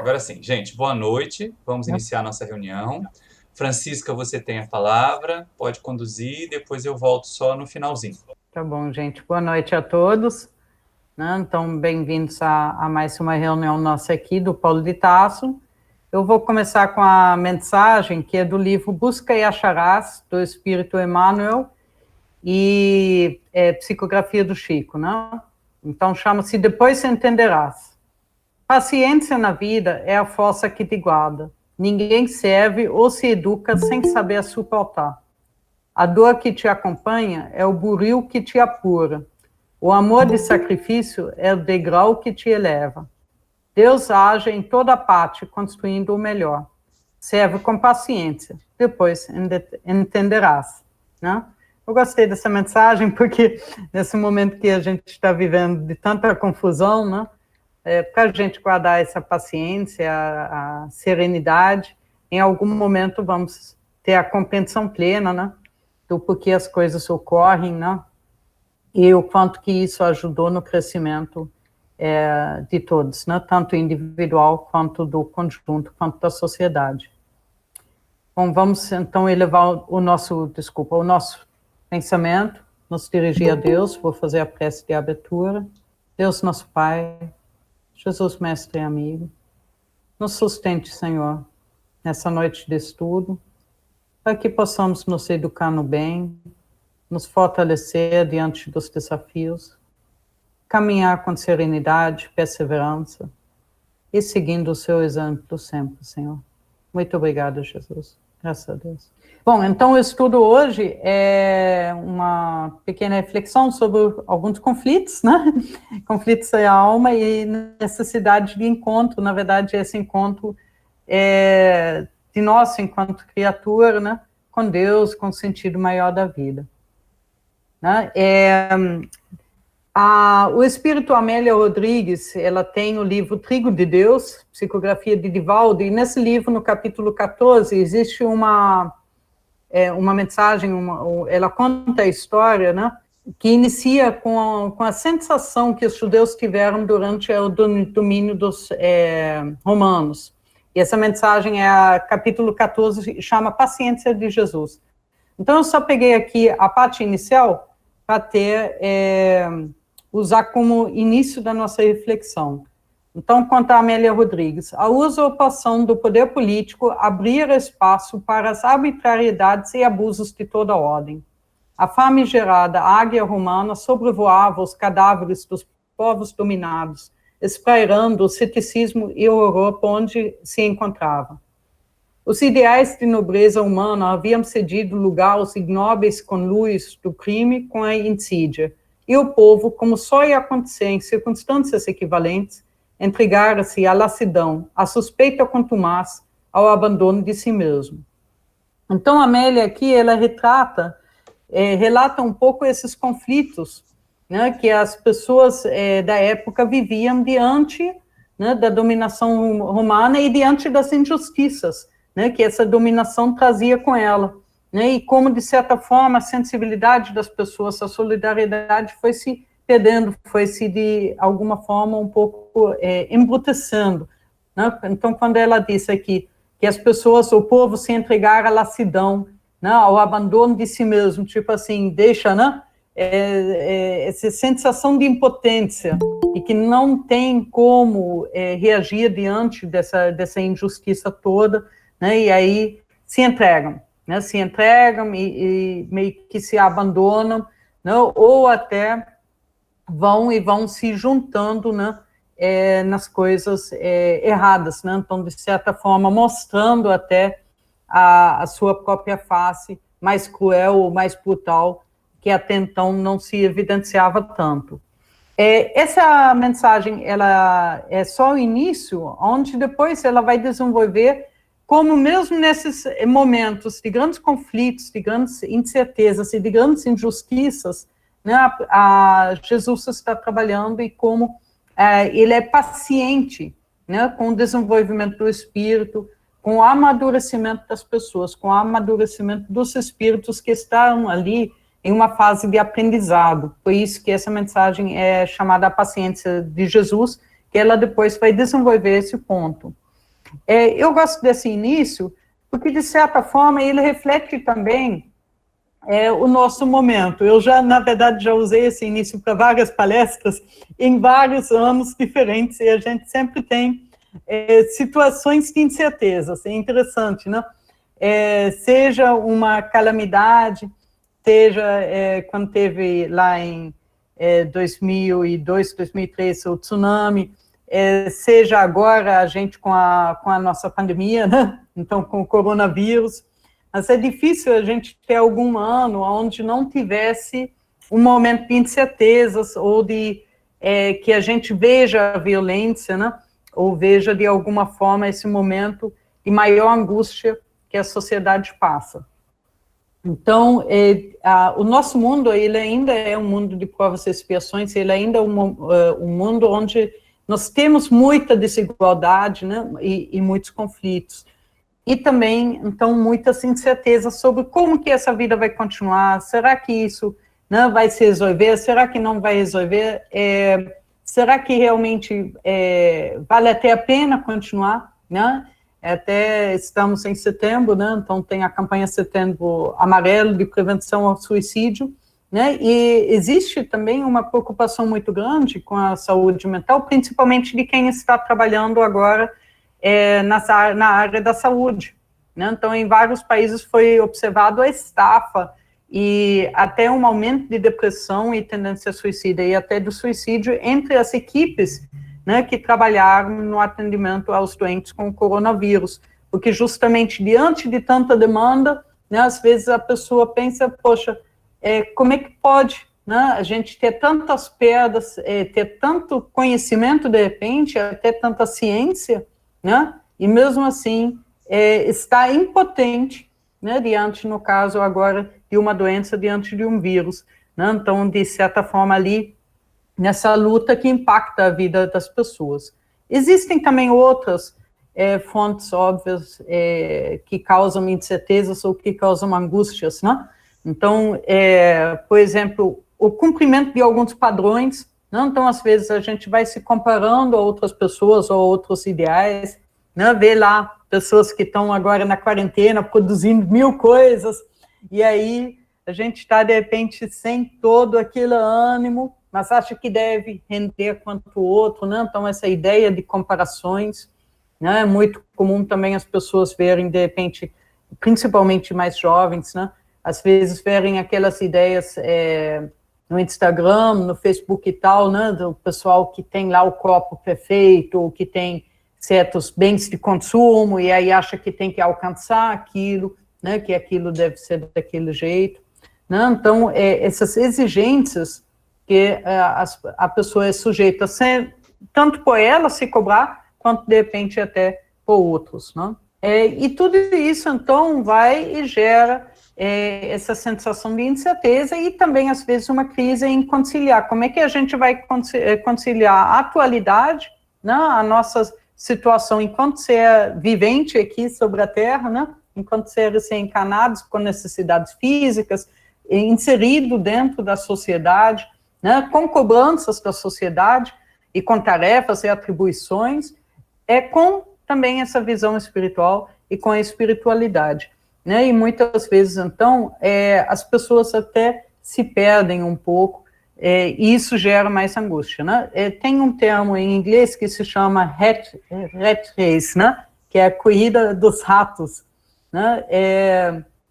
Agora sim, gente, boa noite. Vamos iniciar nossa reunião. Francisca, você tem a palavra, pode conduzir, depois eu volto só no finalzinho. Tá bom, gente. Boa noite a todos. Né? Então, bem-vindos a mais uma reunião nossa aqui do Paulo de Tarso. Eu vou começar com a mensagem que é do livro Busca e Acharás, do Espírito Emmanuel, e psicografia do Chico, né? Então, chama-se Depois Entenderás. Paciência na vida é a força que te guarda. Ninguém serve ou se educa sem saber suportar. A dor que te acompanha é o buril que te apura. O amor de sacrifício é o degrau que te eleva. Deus age em toda parte, construindo o melhor. Serve com paciência, depois entenderás. Né? Eu gostei dessa mensagem porque nesse momento que a gente está vivendo de tanta confusão, né? Para a gente guardar essa paciência, a serenidade, em algum momento vamos ter a compreensão plena, né, do porquê as coisas ocorrem, né, e o quanto que isso ajudou no crescimento de todos, né, tanto individual quanto do conjunto, quanto da sociedade. Bom, vamos então elevar o nosso pensamento, nos dirigir a Deus. Vou fazer a prece de abertura. Deus, nosso Pai, Jesus, mestre e amigo, nos sustente, Senhor, nessa noite de estudo, para que possamos nos educar no bem, nos fortalecer diante dos desafios, caminhar com serenidade, perseverança e seguindo o seu exemplo sempre, Senhor. Muito obrigada, Jesus. Graças a Deus. Bom, então o estudo hoje é uma pequena reflexão sobre alguns conflitos, né? Conflitos da alma e necessidade de encontro. Na verdade, esse encontro de nós, enquanto criatura, né? Com Deus, com o sentido maior da vida. Né? O Espírito Amélia Rodrigues, ela tem o livro Trigo de Deus, psicografia de Divaldo, e nesse livro, no capítulo 14, existe uma mensagem, ela conta a história, né, que inicia com a sensação que os judeus tiveram durante o domínio dos romanos. E essa mensagem capítulo 14, chama Paciência de Jesus. Então, eu só peguei aqui a parte inicial para usar como início da nossa reflexão. Então, conta a Amélia Rodrigues, a usurpação do poder político abrir espaço para as arbitrariedades e abusos de toda ordem. A famigerada águia romana sobrevoava os cadáveres dos povos dominados, esprairando o ceticismo e o horror por onde se encontrava. Os ideais de nobreza humana haviam cedido lugar aos ignóbeis conluios do crime com a insídia, e o povo, como só ia acontecer em circunstâncias equivalentes, entregara-se à lassidão, à suspeita contumaz, ao abandono de si mesmo. Então, Amélia aqui, ela relata um pouco esses conflitos, né, que as pessoas da época viviam diante, né, da dominação romana e diante das injustiças, né, que essa dominação trazia com ela, né, e como, de certa forma, a sensibilidade das pessoas, a solidariedade foi se perdendo, foi-se, de alguma forma, um pouco embrutecendo. Né? Então, quando ela disse aqui que as pessoas, o povo se entregar à lassidão, né, ao abandono de si mesmo, tipo assim, deixa, né, essa sensação de impotência, e que não tem como reagir diante dessa injustiça toda, né, e aí se entregam, né, e meio que se abandonam, né, ou até vão se juntando, né, nas coisas erradas, né, então, de certa forma, mostrando até a sua própria face mais cruel ou mais brutal, que até então não se evidenciava tanto. Essa mensagem, ela é só o início, onde depois ela vai desenvolver como mesmo nesses momentos de grandes conflitos, de grandes incertezas e de grandes injustiças, né, Jesus está trabalhando e como ele é paciente, né, com o desenvolvimento do espírito, com o amadurecimento das pessoas, com o amadurecimento dos espíritos que estão ali em uma fase de aprendizado. Por isso que essa mensagem é chamada A Paciência de Jesus, que ela depois vai desenvolver esse ponto. Eu gosto desse início, porque, de certa forma, ele reflete também o nosso momento. Eu já, na verdade, já usei esse início para várias palestras em vários anos diferentes, e a gente sempre tem situações de incerteza. É interessante, né? Seja uma calamidade, seja quando teve lá em 2002, 2003 o tsunami, seja agora a gente com a nossa pandemia, né? Então com o coronavírus, mas é difícil a gente ter algum ano onde não tivesse um momento de incertezas ou de que a gente veja a violência, né? Ou veja de alguma forma esse momento de maior angústia que a sociedade passa. Então, o nosso mundo, ele ainda é um mundo de provas e expiações, ele ainda é um mundo onde nós temos muita desigualdade, né, e muitos conflitos. E também, então, muitas incertezas sobre como que essa vida vai continuar, será que isso, né, vai se resolver, será que não vai resolver, será que realmente vale até a pena continuar, né? Até estamos em setembro, né? Então tem a campanha Setembro Amarelo de prevenção ao suicídio, né? E existe também uma preocupação muito grande com a saúde mental, principalmente de quem está trabalhando agora na área da saúde, né? Então, em vários países foi observado a estafa e até um aumento de depressão e tendência suicida e até do suicídio entre as equipes, né, que trabalharam no atendimento aos doentes com coronavírus, porque justamente diante de tanta demanda, né, às vezes a pessoa pensa, poxa, como é que pode, né, a gente ter tantas perdas, ter tanto conhecimento de repente, até tanta ciência, né, e mesmo assim está impotente, né, diante, no caso agora, de uma doença, diante de um vírus, né, então, de certa forma ali, nessa luta que impacta a vida das pessoas. Existem também outras fontes óbvias que causam incertezas ou que causam angústias, né? Então, por exemplo, o cumprimento de alguns padrões, né? Então, às vezes, a gente vai se comparando a outras pessoas ou a outros ideais, né? Vê lá pessoas que estão agora na quarentena produzindo 1000 coisas, e aí a gente está, de repente, sem todo aquele ânimo, mas acha que deve render quanto o outro, né? Então, essa ideia de comparações, né? É muito comum também as pessoas verem, de repente, principalmente mais jovens, né? Às vezes verem aquelas ideias no Instagram, no Facebook e tal, né? Do pessoal que tem lá o copo perfeito, ou que tem certos bens de consumo, e aí acha que tem que alcançar aquilo, né? Que aquilo deve ser daquele jeito, né? Então, essas exigências que a pessoa é sujeita a ser, tanto por ela se cobrar, quanto, de repente, até por outros, né? E tudo isso, então, vai e gera essa sensação de incerteza e também, às vezes, uma crise em conciliar. Como é que a gente vai conciliar a atualidade, né, a nossa situação enquanto ser vivente aqui sobre a Terra, né, enquanto seres encarnados com necessidades físicas, inserido dentro da sociedade, né, com cobranças da sociedade e com tarefas e atribuições, com também essa visão espiritual e com a espiritualidade, né, e muitas vezes, então, as pessoas até se perdem um pouco, e isso gera mais angústia, né. Tem um termo em inglês que se chama rat race, né, que é a corrida dos ratos, né,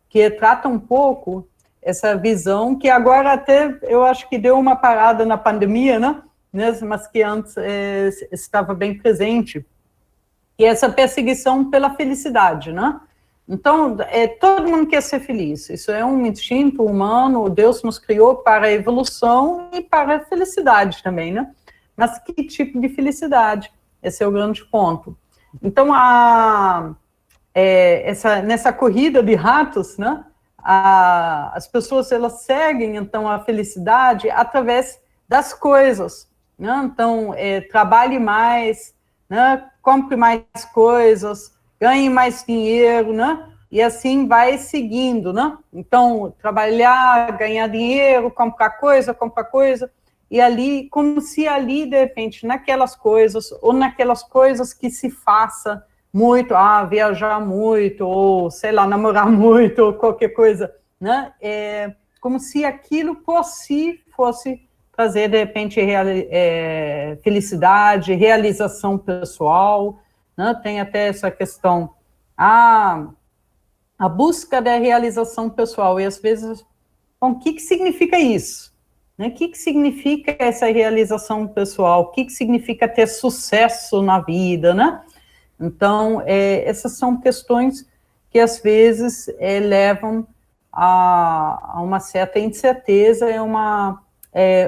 que trata um pouco essa visão que agora até, eu acho que deu uma parada na pandemia, né, mas que antes estava bem presente, e essa perseguição pela felicidade, né? Então, todo mundo quer ser feliz, isso é um instinto humano, Deus nos criou para a evolução e para a felicidade também, né? Mas que tipo de felicidade? Esse é o grande ponto. Então, nessa corrida de ratos, né? As pessoas, elas seguem, então, a felicidade através das coisas, né? Então, trabalhe mais, né? Compre mais coisas, ganhe mais dinheiro, né? E assim vai seguindo, né? Então, trabalhar, ganhar dinheiro, comprar coisa, e ali, como se ali, de repente, naquelas coisas, ou naquelas coisas que se faça, muito, viajar muito, ou, sei lá, namorar muito, ou qualquer coisa, né? Como se aquilo por si fosse trazer, de repente, felicidade, realização pessoal, né? Tem até essa questão, a busca da realização pessoal, e às vezes, bom, o que significa isso? Né? O que significa essa realização pessoal? O que significa ter sucesso na vida, né? Então, essas são questões que, às vezes, levam a uma certa incerteza e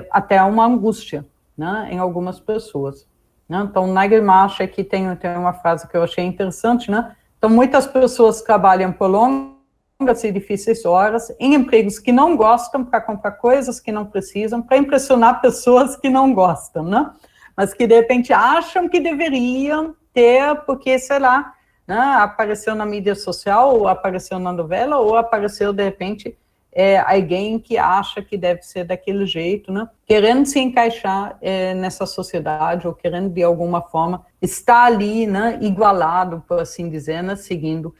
até uma angústia, né, em algumas pessoas. Né? Então, Nigel Marshall aqui tem uma frase que eu achei interessante, né? Então, muitas pessoas trabalham por longas e difíceis horas, em empregos que não gostam, para comprar coisas que não precisam, para impressionar pessoas que não gostam, né? Mas que, de repente, acham que deveriam ter, porque, sei lá, né, apareceu na mídia social, ou apareceu na novela, ou apareceu, de repente, alguém que acha que deve ser daquele jeito, né, querendo se encaixar nessa sociedade, ou querendo, de alguma forma, estar ali, né, igualado, por assim dizer, né, seguindo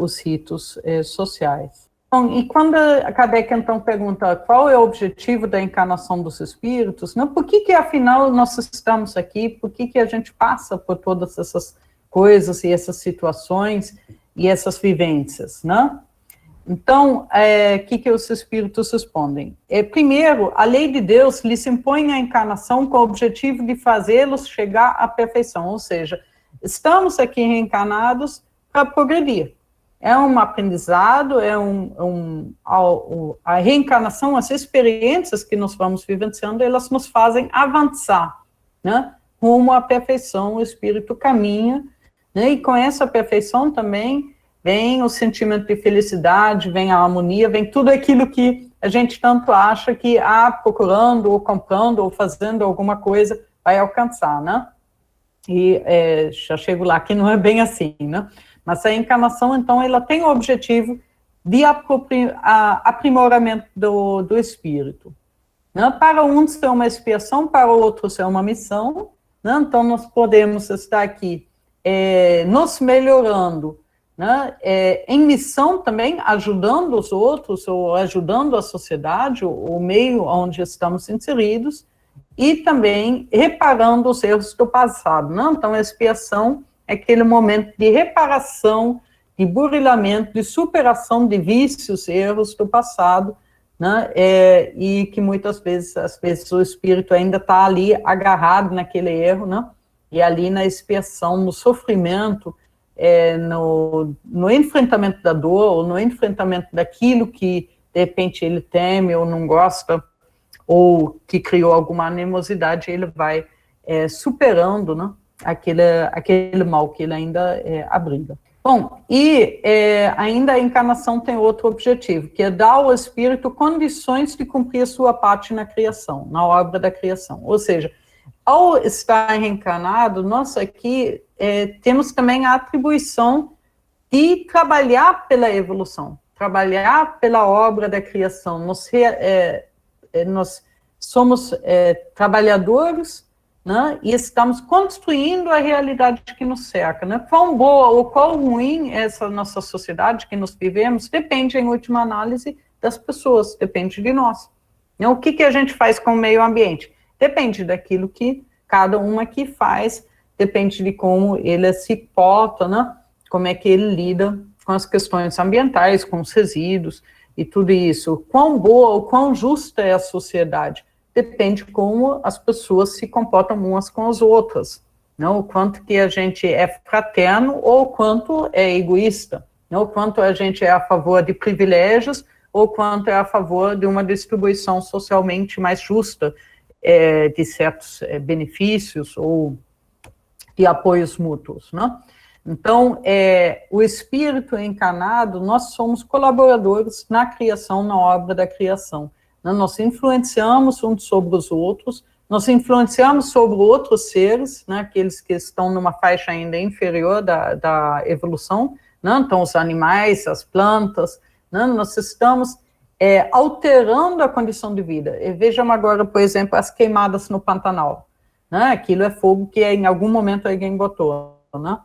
os ritos sociais. Bom, e quando a Kardec, então, pergunta qual é o objetivo da encarnação dos espíritos, né, por que, afinal, nós estamos aqui, por que a gente passa por todas essas coisas e essas situações e essas vivências, né? Então, o que os espíritos respondem? Primeiro, a lei de Deus lhes impõe a encarnação com o objetivo de fazê-los chegar à perfeição, ou seja, estamos aqui reencarnados para progredir. É um aprendizado, a reencarnação, as experiências que nós vamos vivenciando, elas nos fazem avançar, né? Rumo à perfeição, o espírito caminha, né? E com essa perfeição também vem o sentimento de felicidade, vem a harmonia, vem tudo aquilo que a gente tanto acha que procurando, ou comprando, ou fazendo alguma coisa, vai alcançar, né? E já chego lá, que não é bem assim, né? Mas a encarnação, então, ela tem o objetivo de aprimoramento do espírito. Né? Para um ser uma expiação, para o outro ser uma missão, né? Então nós podemos estar aqui nos melhorando, né? Em missão também, ajudando os outros, ou ajudando a sociedade, o meio onde estamos inseridos, e também reparando os erros do passado. Né? Então a expiação é aquele momento de reparação, de burilamento, de superação de vícios, erros do passado, né? E que muitas vezes, às vezes, o espírito ainda está ali agarrado naquele erro, né? E ali na expiação, no sofrimento, no enfrentamento da dor, ou no enfrentamento daquilo que, de repente, ele teme ou não gosta, ou que criou alguma animosidade, ele vai superando, né? Aquele mal que ele ainda abriga. Bom, e ainda a encarnação tem outro objetivo, que é dar ao espírito condições de cumprir a sua parte na criação, na obra da criação. Ou seja, ao estar reencarnado, nós aqui temos também a atribuição de trabalhar pela evolução, trabalhar pela obra da criação. Nós somos trabalhadores, né, e estamos construindo a realidade que nos cerca, né? Quão boa ou quão ruim é essa nossa sociedade que nós vivemos, depende, em última análise, das pessoas, depende de nós. Né? O que a gente faz com o meio ambiente? Depende daquilo que cada um aqui faz, depende de como ele se porta, né? Como é que ele lida com as questões ambientais, com os resíduos e tudo isso. Quão boa ou quão justa é a sociedade? Depende como as pessoas se comportam umas com as outras, não? O quanto que a gente é fraterno ou o quanto é egoísta, não? O quanto a gente é a favor de privilégios ou quanto é a favor de uma distribuição socialmente mais justa de certos benefícios ou de apoios mútuos, né? Então, o espírito encarnado, nós somos colaboradores na criação, na obra da criação. Nós influenciamos uns sobre os outros, nós influenciamos sobre outros seres, né, aqueles que estão numa faixa ainda inferior da evolução, né, então os animais, as plantas, né, nós estamos alterando a condição de vida. E vejam agora, por exemplo, as queimadas no Pantanal, né, aquilo é fogo que em algum momento alguém botou, né,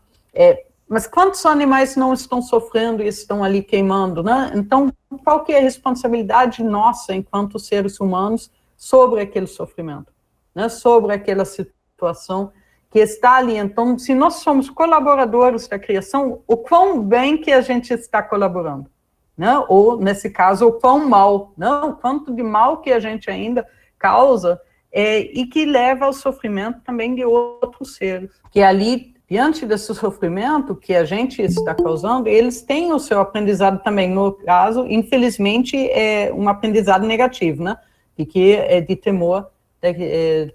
Mas quantos animais não estão sofrendo e estão ali queimando, né? Então, qual que é a responsabilidade nossa, enquanto seres humanos, sobre aquele sofrimento, né? Sobre aquela situação que está ali. Então, se nós somos colaboradores da criação, o quão bem que a gente está colaborando, né? Ou, nesse caso, o quão mal, não? O quanto de mal que a gente ainda causa, e que leva ao sofrimento também de outros seres, que ali, diante desse sofrimento que a gente está causando, eles têm o seu aprendizado também. No caso, infelizmente, é um aprendizado negativo, né? E que é de temor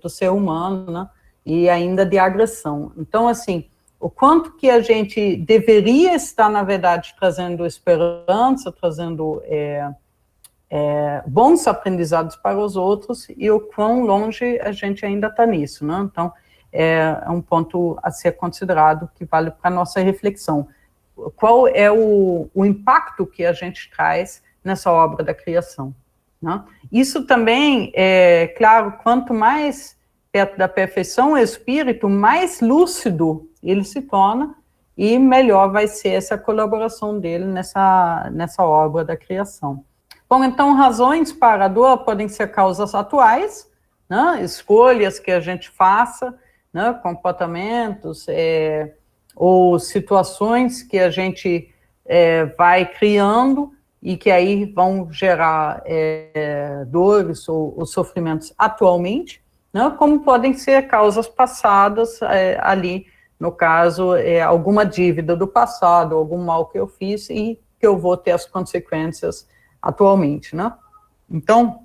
do ser humano, né? E ainda de agressão. Então, assim, o quanto que a gente deveria estar, na verdade, trazendo esperança, trazendo bons aprendizados para os outros, e o quão longe a gente ainda está nisso, né? Então, é um ponto a ser considerado, que vale para a nossa reflexão. Qual é o impacto que a gente traz nessa obra da criação, né? Isso também, claro, quanto mais perto da perfeição o espírito, mais lúcido ele se torna, e melhor vai ser essa colaboração dele nessa obra da criação. Bom, então, razões para a dor podem ser causas atuais, né, escolhas que a gente faça, né, comportamentos, ou situações que a gente vai criando e que aí vão gerar dores ou sofrimentos atualmente, né, como podem ser causas passadas ali, no caso, alguma dívida do passado, algum mal que eu fiz e que eu vou ter as consequências atualmente, né? Então,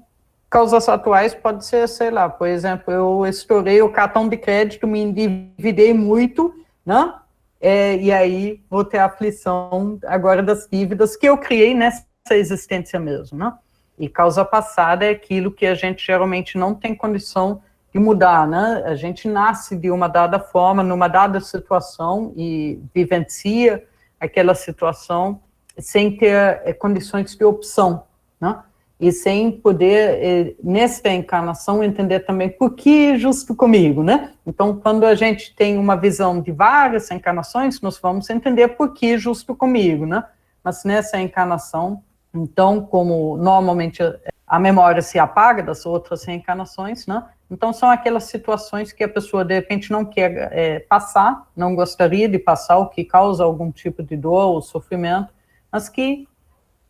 causas atuais pode ser, sei lá, por exemplo, eu estourei o cartão de crédito, me endividei muito, né? E aí vou ter a aflição agora das dívidas que eu criei nessa existência mesmo, né? E causa passada é aquilo que a gente geralmente não tem condição de mudar, né? A gente nasce de uma dada forma, numa dada situação e vivencia aquela situação sem ter condições de opção, né? E sem poder, nesta encarnação, entender também por que justo comigo, né? Então, quando a gente tem uma visão de várias encarnações, nós vamos entender por que justo comigo, né? Mas nessa encarnação, então, como normalmente a memória se apaga das outras reencarnações, né? Então, são aquelas situações que a pessoa, de repente, não quer passar, não gostaria de passar, o que causa algum tipo de dor ou sofrimento, mas que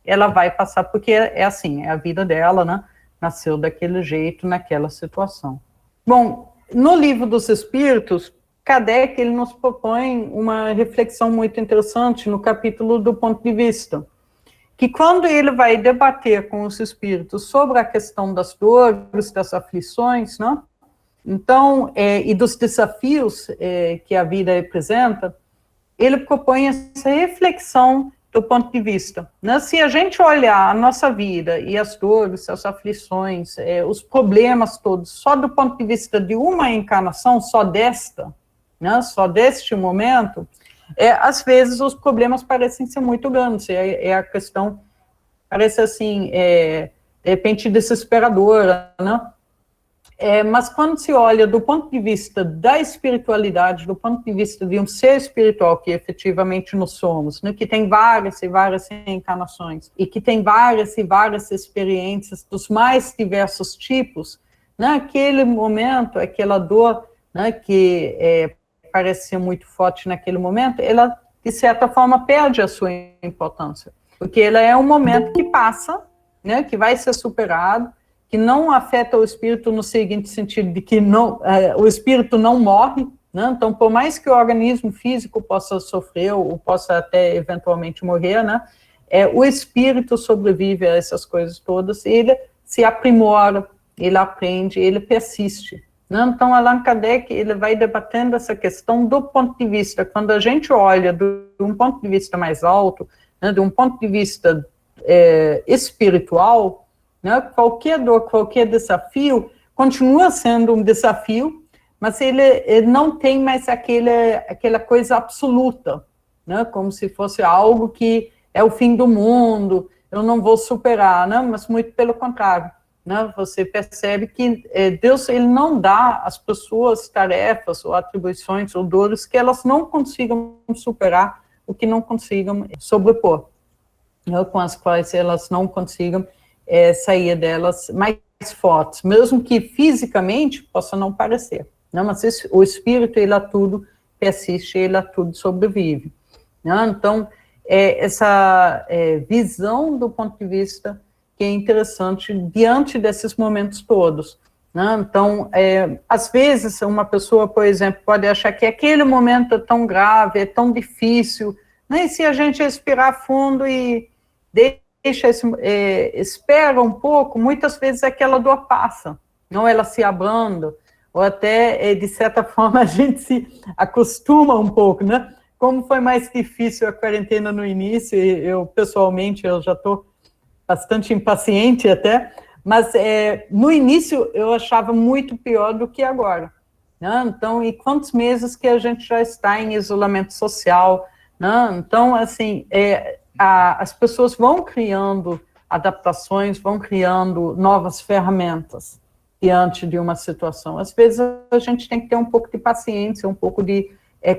ela vai passar, porque assim, é a vida dela, né? Nasceu daquele jeito, naquela situação. Bom, no Livro dos Espíritos, Kardec, ele nos propõe uma reflexão muito interessante no capítulo do ponto de vista, que quando ele vai debater com os espíritos sobre a questão das dores, das aflições, né? Então, e dos desafios que a vida representa, ele propõe essa reflexão do ponto de vista, né? Se a gente olhar a nossa vida e as dores, as aflições, os problemas todos, só do ponto de vista de uma encarnação, só desta, né? Só deste momento, às vezes os problemas parecem ser muito grandes, a questão parece assim, de repente desesperadora, né? Mas quando se olha do ponto de vista da espiritualidade, do ponto de vista de um ser espiritual que efetivamente nós somos, né, que tem várias e várias reencarnações, e que tem várias e várias experiências dos mais diversos tipos, naquele momento, aquela dor, né, que parece ser muito forte naquele momento, ela, de certa forma, perde a sua importância, porque ela é um momento que passa, né, que vai ser superado, que não afeta o espírito no seguinte sentido, de que não, o espírito não morre, né? Então, por mais que o organismo físico possa sofrer, ou possa até eventualmente morrer, né? O espírito sobrevive a essas coisas todas, ele se aprimora, ele aprende, ele persiste, né? Então, Allan Kardec, ele vai debatendo essa questão do ponto de vista, quando a gente olha de um ponto de vista mais alto, né, de um ponto de vista espiritual, né, qualquer dor, qualquer desafio, continua sendo um desafio, mas ele não tem mais aquela coisa absoluta, né, como se fosse algo que é o fim do mundo, eu não vou superar, né, mas muito pelo contrário, né, você percebe que Deus, ele não dá às pessoas tarefas ou atribuições ou dores que elas não consigam superar, o que não consigam sobrepor, né, com as quais elas não consigam sair delas mais fortes, mesmo que fisicamente possa não parecer, né, mas o espírito, ele a tudo persiste, ele a tudo sobrevive, né? Então, essa visão do ponto de vista que é interessante diante desses momentos todos, né? Então, às vezes, uma pessoa, por exemplo, pode achar que aquele momento é tão grave, é tão difícil, né? E se a gente respirar fundo e espera um pouco, muitas vezes aquela dor passa, não, ela se abranda, ou até, de certa forma, a gente se acostuma um pouco, né? Como foi mais difícil a quarentena no início, eu, pessoalmente, eu já estou bastante impaciente até, mas no início eu achava muito pior do que agora, né? Então, e quantos meses que a gente já está em isolamento social, né? Então, assim, as pessoas vão criando adaptações, vão criando novas ferramentas diante de uma situação. Às vezes a gente tem que ter um pouco de paciência, um pouco de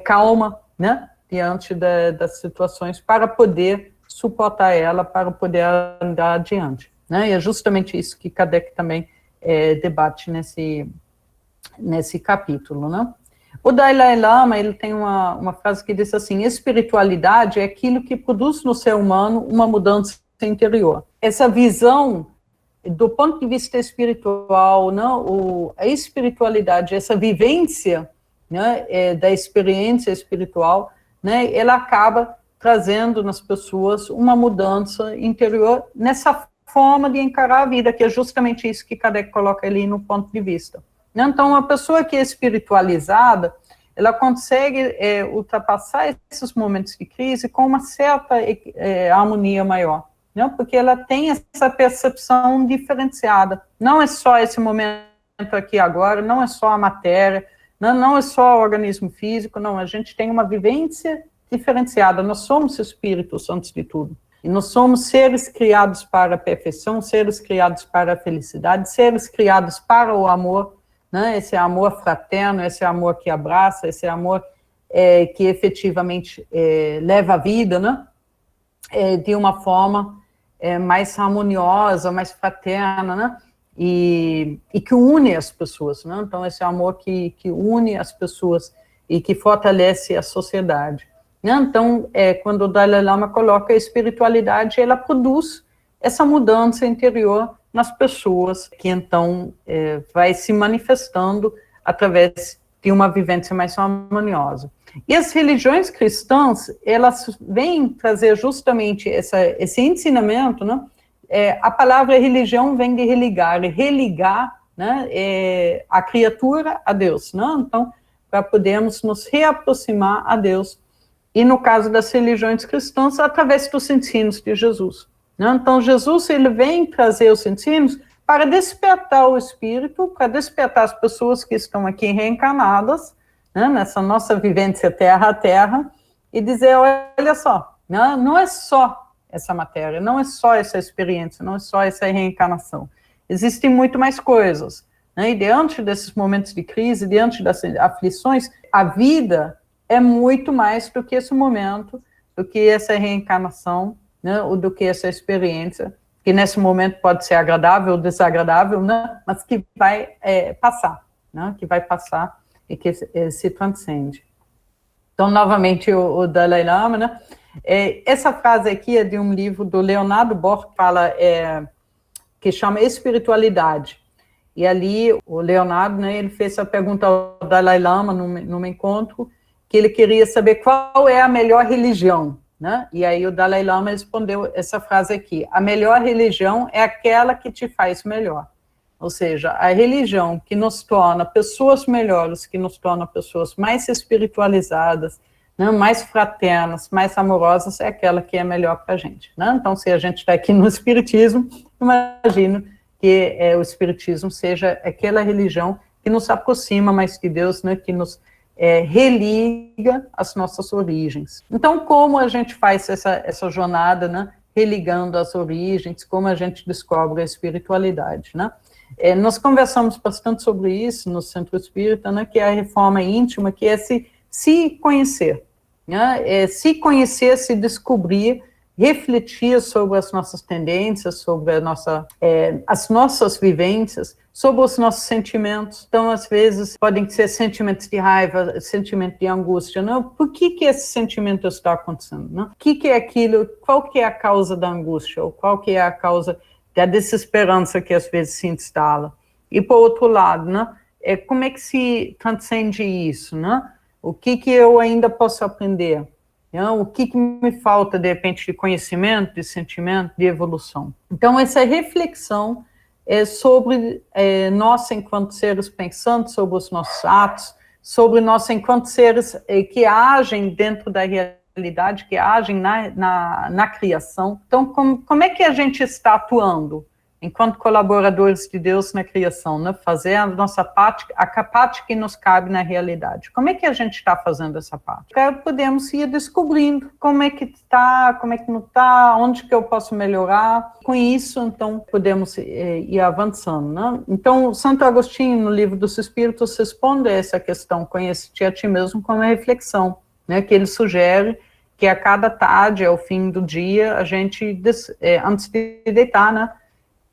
calma, né, diante das situações, para poder suportar ela, para poder andar adiante, né? E é justamente isso que Kardec também debate nesse capítulo, né? O Dalai Lama, ele tem uma frase que diz assim: espiritualidade é aquilo que produz no ser humano uma mudança interior. Essa visão, do ponto de vista espiritual, né, a espiritualidade, essa vivência, né, da experiência espiritual, né, ela acaba trazendo nas pessoas uma mudança interior nessa forma de encarar a vida, que é justamente isso que Kardec coloca ali no ponto de vista. Então, uma pessoa que é espiritualizada, ela consegue ultrapassar esses momentos de crise com uma certa harmonia maior, né? Porque ela tem essa percepção diferenciada. Não é só esse momento aqui agora, não é só a matéria, não é só o organismo físico, não, a gente tem uma vivência diferenciada. Nós somos espíritos, antes de tudo. E nós somos seres criados para a perfeição, seres criados para a felicidade, seres criados para o amor, né? Esse amor fraterno, esse amor que abraça, esse amor que efetivamente leva a vida, né? De uma forma mais harmoniosa, mais fraterna, né? E que une as pessoas, né? Então, esse amor que une as pessoas e que fortalece a sociedade. Né? Então, quando o Dalai Lama coloca a espiritualidade, ela produz essa mudança interior nas pessoas, que então vai se manifestando através de uma vivência mais harmoniosa. E as religiões cristãs, elas vêm trazer justamente esse ensinamento, né? A palavra religião vem de religar, né, a criatura a Deus, né? Então, para podermos nos reaproximar a Deus, e no caso das religiões cristãs, através dos ensinos de Jesus, né? Então, Jesus, ele vem trazer os ensinos para despertar o espírito, para despertar as pessoas que estão aqui reencarnadas, né, nessa nossa vivência terra a terra, e dizer, olha só, né, não é só essa matéria, não é só essa experiência, não é só essa reencarnação. Existem muito mais coisas, né? E diante desses momentos de crise, diante das aflições, a vida é muito mais do que esse momento, do que essa reencarnação, né? Ou do que essa experiência, que nesse momento pode ser agradável ou desagradável, né? Mas que vai passar, né? Que vai passar e que se transcende. Então, novamente, o Dalai Lama, né? Essa frase aqui é de um livro do Leonardo Boff, que chama Espiritualidade. E ali, o Leonardo, né, ele fez essa pergunta ao Dalai Lama, num encontro, que ele queria saber qual é a melhor religião, né? E aí o Dalai Lama respondeu essa frase aqui: a melhor religião é aquela que te faz melhor. Ou seja, a religião que nos torna pessoas melhores, que nos torna pessoas mais espiritualizadas, né, mais fraternas, mais amorosas, é aquela que é melhor para a gente, né? Então, se a gente está aqui no Espiritismo, imagino que o Espiritismo seja aquela religião que nos aproxima mais de Deus, né, que nos religa as nossas origens. Então, como a gente faz essa jornada, né, religando as origens, como a gente descobre a espiritualidade, né? Nós conversamos bastante sobre isso no Centro Espírita, né, que é a reforma íntima, que é se conhecer, né? Se conhecer, se descobrir, refletir sobre as nossas tendências, sobre as nossas vivências, sobre os nossos sentimentos. Então, às vezes, podem ser sentimentos de raiva, sentimento de angústia. Não? Por que esse sentimento está acontecendo? Não? O que é aquilo? Qual que é a causa da angústia? Ou qual que é a causa da desesperança que às vezes se instala? E, por outro lado, né? Como é que se transcende isso? Né? O que eu ainda posso aprender? O que me falta, de repente, de conhecimento, de sentimento, de evolução? Então, essa reflexão sobre nós, enquanto seres pensantes, sobre os nossos atos, sobre nós, enquanto seres que agem dentro da realidade, que agem na criação. Então, como é que a gente está atuando enquanto colaboradores de Deus na criação, né? Fazer a nossa parte, a parte que nos cabe na realidade. Como é que a gente está fazendo essa parte? Podemos ir descobrindo como é que está, como é que não está, onde que eu posso melhorar. Com isso, então, podemos ir avançando, né? Então, Santo Agostinho, no Livro dos Espíritos, responde a essa questão, conhece-te a ti mesmo, com uma reflexão, né? Que ele sugere que a cada tarde, ao fim do dia, a gente, antes de deitar, né?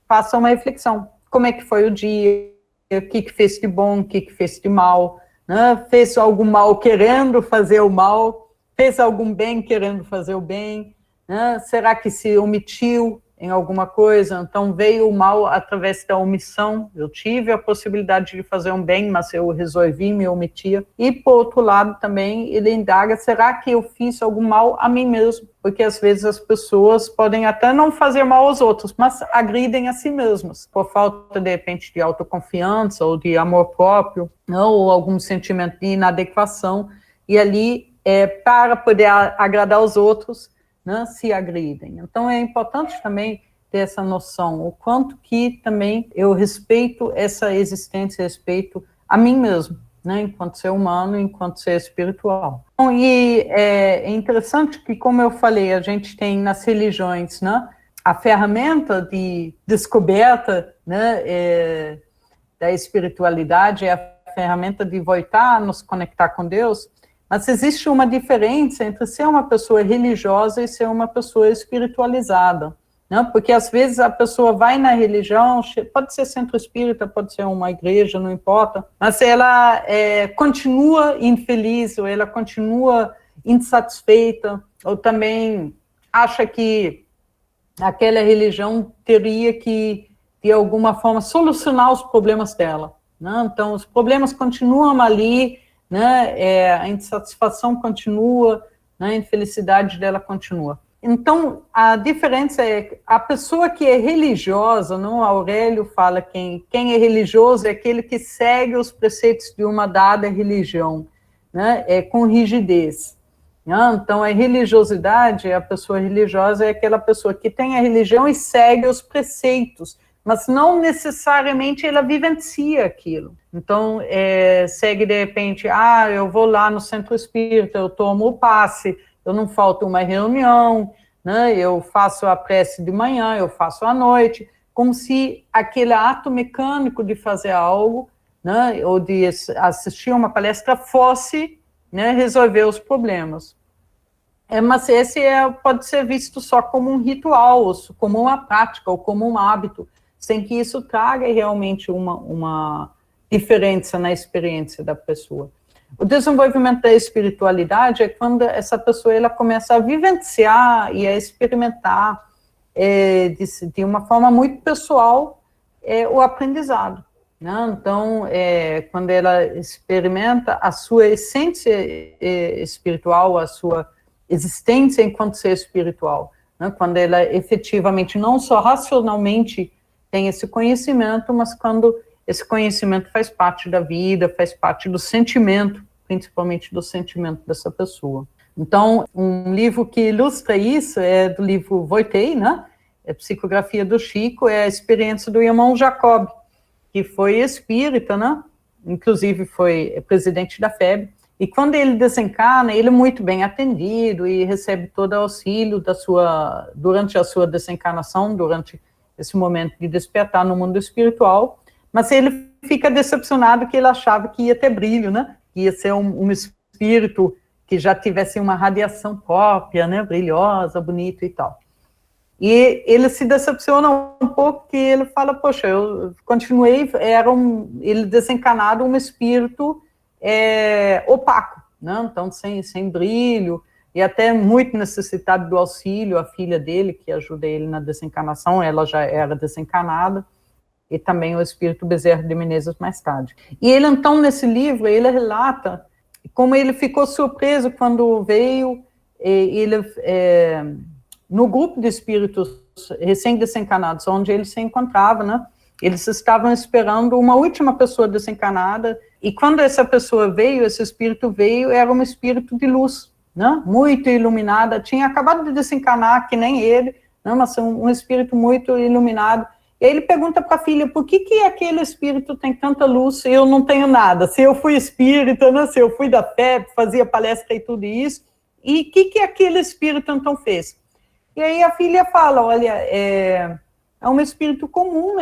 Faça uma reflexão. Como é que foi o dia? O que fez de bom? O que fez de mal? Né? Fez algum mal querendo fazer o mal? Fez algum bem querendo fazer o bem? Né? Será que se omitiu em alguma coisa? Então, veio o mal através da omissão. Eu tive a possibilidade de fazer um bem, mas eu resolvi me omitir. E, por outro lado, também, ele indaga, será que eu fiz algum mal a mim mesmo? Porque, às vezes, as pessoas podem até não fazer mal aos outros, mas agridem a si mesmas, por falta, de repente, de autoconfiança ou de amor próprio, ou algum sentimento de inadequação. E ali, para poder agradar os outros, né, se agridem. Então, é importante também ter essa noção, o quanto que também eu respeito essa existência, respeito a mim mesmo, né, enquanto ser humano, enquanto ser espiritual. Bom, e é interessante que, como eu falei, a gente tem nas religiões, né, a ferramenta de descoberta, né, da espiritualidade, é a ferramenta de voltar a nos conectar com Deus. Mas existe uma diferença entre ser uma pessoa religiosa e ser uma pessoa espiritualizada, né? Porque às vezes a pessoa vai na religião, pode ser centro espírita, pode ser uma igreja, não importa, mas ela continua infeliz, ou ela continua insatisfeita, ou também acha que aquela religião teria que, de alguma forma, solucionar os problemas dela, né? Então, os problemas continuam ali, né, a insatisfação continua, né, a infelicidade dela continua. Então, a diferença é a pessoa que é religiosa, não, Aurélio fala quem é religioso é aquele que segue os preceitos de uma dada religião, né, com rigidez. Então, a religiosidade, a pessoa religiosa é aquela pessoa que tem a religião e segue os preceitos, mas não necessariamente ela vivencia aquilo. Então, segue de repente, eu vou lá no centro espírita, eu tomo o passe, eu não falto uma reunião, né, eu faço a prece de manhã, eu faço à noite, como se aquele ato mecânico de fazer algo, né, ou de assistir uma palestra fosse, né, resolver os problemas. Mas esse pode ser visto só como um ritual, como uma prática, ou como um hábito, sem que isso traga realmente uma diferença na experiência da pessoa. O desenvolvimento da espiritualidade é quando essa pessoa ela começa a vivenciar e a experimentar de uma forma muito pessoal o aprendizado, né? Então, quando ela experimenta a sua essência espiritual, a sua existência enquanto ser espiritual, né? Quando ela efetivamente, não só racionalmente tem esse conhecimento, mas quando esse conhecimento faz parte da vida, faz parte do sentimento, principalmente do sentimento dessa pessoa. Então, um livro que ilustra isso é do livro Voltaire, né? Psicografia do Chico, é a experiência do irmão Jacob, que foi espírita, né? Inclusive foi presidente da FEB, e quando ele desencarna, ele é muito bem atendido e recebe todo o auxílio durante a sua desencarnação, durante esse momento de despertar no mundo espiritual, mas ele fica decepcionado que ele achava que ia ter brilho, né? Que ia ser um espírito que já tivesse uma radiação própria, né, brilhosa, bonita e tal. E ele se decepciona um pouco, porque ele fala, poxa, eu continuei, ele desencanado, um espírito opaco, né? Então sem brilho, e até muito necessitado do auxílio, a filha dele, que ajuda ele na desencarnação, ela já era desencanada, e também o espírito Bezerra de Menezes mais tarde. E ele, então, nesse livro, ele relata como ele ficou surpreso quando veio, no grupo de espíritos recém-desencarnados, onde ele se encontrava, né, eles estavam esperando uma última pessoa desencarnada, e quando essa pessoa veio, esse espírito veio, era um espírito de luz, né, muito iluminada, tinha acabado de desencarnar, que nem ele, né, mas um espírito muito iluminado. E aí ele pergunta para a filha, por que aquele espírito tem tanta luz e eu não tenho nada? Se eu fui espírita, né, se eu fui da fé, fazia palestra e tudo isso, e o que aquele espírito então fez? E aí a filha fala, olha, é um espírito comum,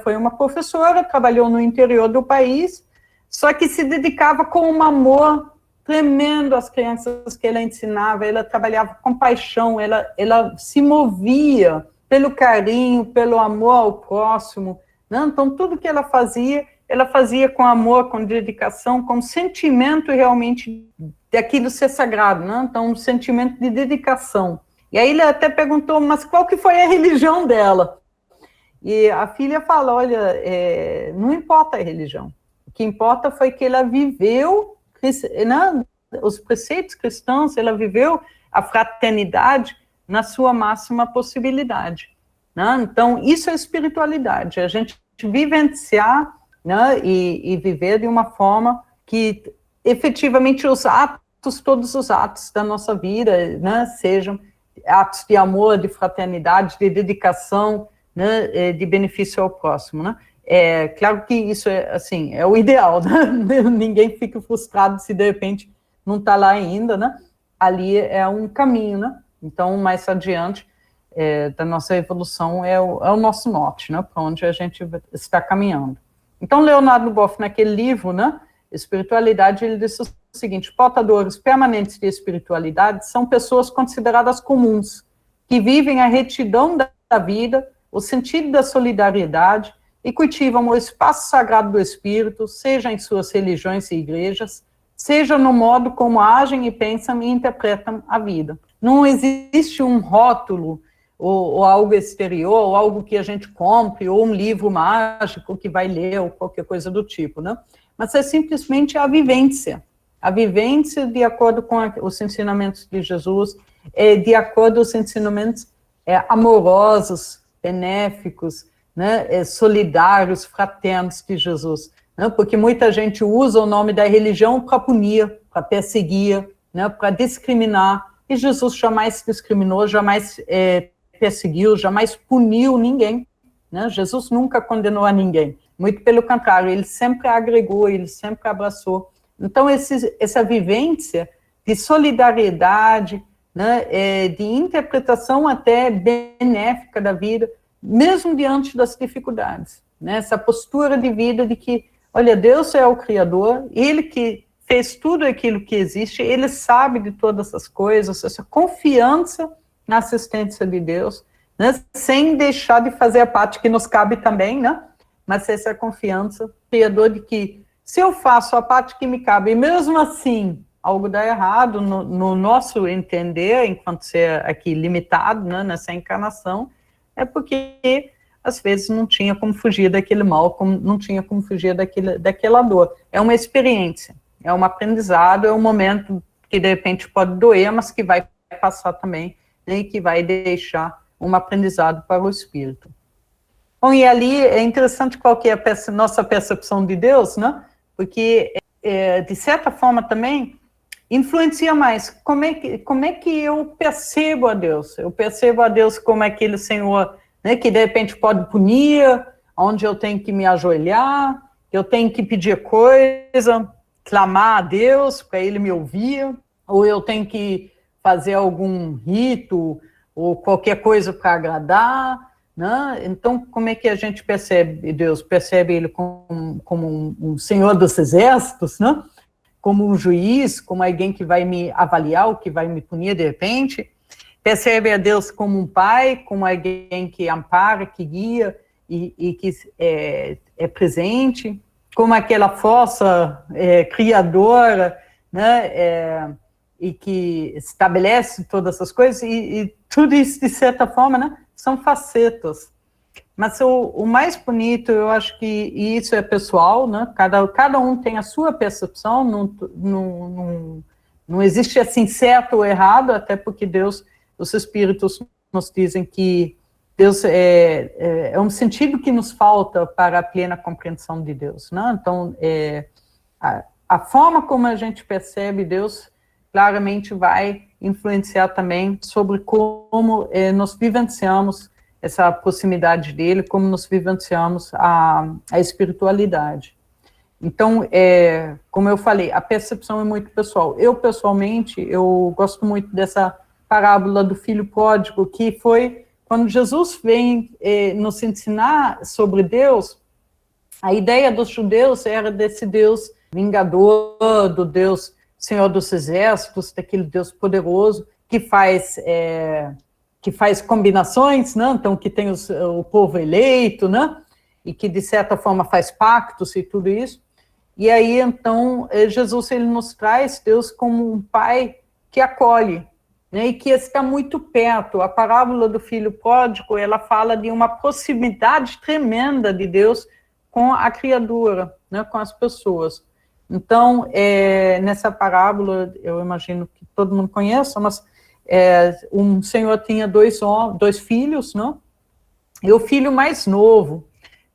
foi uma professora, trabalhou no interior do país, só que se dedicava com um amor tremendo às crianças que ela ensinava, ela trabalhava com paixão, ela se movia pelo carinho, pelo amor ao próximo, né? Então tudo que ela fazia com amor, com dedicação, com sentimento realmente daquilo ser sagrado, né? Então um sentimento de dedicação. E aí ele até perguntou, mas qual que foi a religião dela? E a filha fala, olha, não importa a religião. O que importa foi que ela viveu, né, os preceitos cristãos, ela viveu a fraternidade na sua máxima possibilidade. Né? Então, isso é espiritualidade, a gente vivenciar, né, e viver de uma forma que efetivamente todos os atos da nossa vida, né, sejam atos de amor, de fraternidade, de dedicação, né, de benefício ao próximo, né? Claro que isso assim, é o ideal, né? Ninguém fica frustrado se de repente não está lá ainda, né? Ali é um caminho, né? Então, mais adiante da nossa evolução é o nosso norte, né? Para onde a gente está caminhando. Então, Leonardo Boff, naquele livro, né, Espiritualidade, ele disse o seguinte: portadores permanentes de espiritualidade são pessoas consideradas comuns, que vivem a retidão da vida, o sentido da solidariedade e cultivam o espaço sagrado do espírito, seja em suas religiões e igrejas, seja no modo como agem e pensam e interpretam a vida. Não existe um rótulo ou algo exterior, ou algo que a gente compre, ou um livro mágico que vai ler, ou qualquer coisa do tipo, né? Mas é simplesmente a vivência de acordo com os ensinamentos de Jesus, de acordo com os ensinamentos amorosos, benéficos, né, solidários, fraternos de Jesus, né, porque muita gente usa o nome da religião para punir, para perseguir, né, para discriminar, e Jesus jamais discriminou, jamais perseguiu, jamais puniu ninguém, né? Jesus nunca condenou a ninguém, muito pelo contrário, ele sempre agregou, ele sempre abraçou. Então, essa vivência de solidariedade, né, de interpretação até benéfica da vida, mesmo diante das dificuldades, né, essa postura de vida de que, olha, Deus é o Criador, Ele que fez tudo aquilo que existe, Ele sabe de todas as coisas, essa confiança na assistência de Deus, né, sem deixar de fazer a parte que nos cabe também, né, mas essa confiança, Criador, de que se eu faço a parte que me cabe, e mesmo assim algo dá errado no nosso entender, enquanto ser aqui limitado, né, nessa encarnação, é porque às vezes não tinha como fugir daquele mal, não tinha como fugir daquela dor. É uma experiência, é um aprendizado, é um momento que de repente pode doer, mas que vai passar também, né, e que vai deixar um aprendizado para o espírito. Bom, e ali é interessante qual que é a nossa percepção de Deus, né? Porque, de certa forma também, influencia mais. Como é que eu percebo a Deus? Eu percebo a Deus como aquele Senhor, né, que de repente pode punir, onde eu tenho que me ajoelhar, eu tenho que pedir coisa, clamar a Deus para Ele me ouvir, ou eu tenho que fazer algum rito, ou qualquer coisa para agradar, né? Então, como é que a gente percebe Deus? Percebe Ele como um Senhor dos Exércitos, né? como um juiz, como alguém que vai me avaliar, ou que vai me punir de repente. Percebe a Deus como um pai, como alguém que ampara, que guia e que é presente, como aquela força criadora, né, e que estabelece todas essas coisas, e tudo isso, de certa forma, né, são facetas. Mas o mais bonito, eu acho que e isso é pessoal, né, cada um tem a sua percepção, não existe assim certo ou errado, até porque Deus, os Espíritos nos dizem que Deus é um sentido que nos falta para a plena compreensão de Deus, né? Então, a forma como a gente percebe Deus claramente vai influenciar também sobre como nós vivenciamos essa proximidade dele, como nós vivenciamos a espiritualidade. Então, como eu falei, a percepção é muito pessoal. Eu, pessoalmente, eu gosto muito dessa parábola do filho pródigo, que foi quando Jesus vem nos ensinar sobre Deus. A ideia dos judeus era desse Deus vingador, do Deus Senhor dos Exércitos, daquele Deus poderoso, que faz combinações, né? Então, que tem o povo eleito, né? E que, de certa forma, faz pactos e tudo isso. E aí, então, Jesus, ele nos traz Deus como um pai que acolhe, né, e que está muito perto. A parábola do filho pródigo, ela fala de uma proximidade tremenda de Deus com a criatura, né, com as pessoas. Então, nessa parábola, eu imagino que todo mundo conheça, mas um senhor tinha dois filhos, né, e o filho mais novo